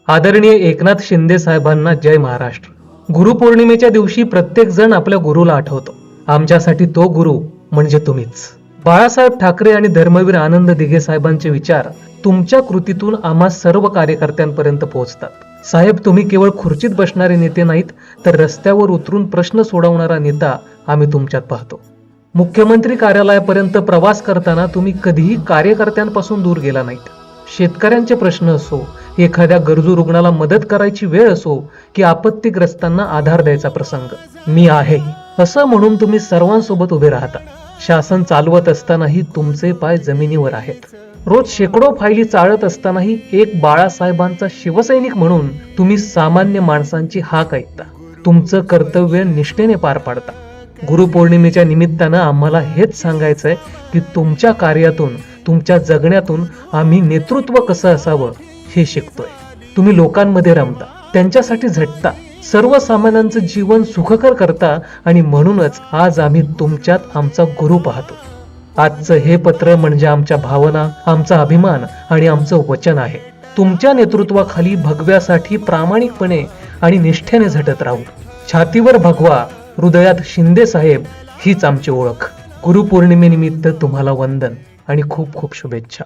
आदरणीय एकनाथ शिंदे साहेबांना जय महाराष्ट्र. गुरुपौर्णिमेच्या दिवशी प्रत्येक जण आपल्या गुरुला आठवतो. आमच्यासाठी तो गुरु म्हणजे तुम्हीच. बाळासाहेब ठाकरे आणि धर्मवीर आनंद दिघे साहेबांचे विचार तुमच्या कृतीतून आम्हा सर्व कार्यकर्त्यांपर्यंत पोहोचतात. साहेब, तुम्ही केवळ खुर्चीत बसणारे नेते नाहीत, तर रस्त्यावर उतरून प्रश्न सोडवणारा नेता आम्ही तुमच्यात पाहतो. मुख्यमंत्री कार्यालयापर्यंत प्रवास करताना तुम्ही कधीही कार्यकर्त्यांपासून दूर गेला नाहीत. शेतकऱ्यांचे प्रश्न असो, एखाद्या गरजू रुग्णाला मदत करायची वेळ असो, की आपत्तीग्रस्तांना आधार द्यायचा प्रसंग, मी आहे असं म्हणून तुम्ही सर्वांसोबत उभे राहता. शासन चालवत असतानाही तुमचे पाय जमिनीवर आहेत. रोज शेकडो फायली चाळत असतानाही एक बाळासाहेबांचा शिवसैनिक म्हणून तुम्ही सामान्य माणसांची हाक ऐकता. तुमचं कर्तव्य निष्ठेने पार पाडता. गुरुपौर्णिमेच्या निमित्तानं आम्हाला हेच सांगायचंय की तुमच्या कार्यातून, तुमच्या जगण्यातून आम्ही नेतृत्व कसं असावं हे शिकतोय. तुम्ही लोकांमध्ये रमता, त्यांच्यासाठी झटता, सर्वसामान्यांचं जीवन सुखकर करता आणि म्हणूनच आज आम्ही तुमच्यात आमचा गुरु पाहतो. आजचं हे पत्र म्हणजे आमच्या भावना, आमचा अभिमान आणि आमचं वचन आहे. तुमच्या नेतृत्वाखाली भगव्यासाठी प्रामाणिकपणे आणि निष्ठेने झटत राहू. छातीवर भगवा, हृदयात शिंदे साहेब हीच आमची ओळख. गुरुपौर्णिमेनिमित्त तुम्हाला वंदन आणि खूप खूप शुभेच्छा.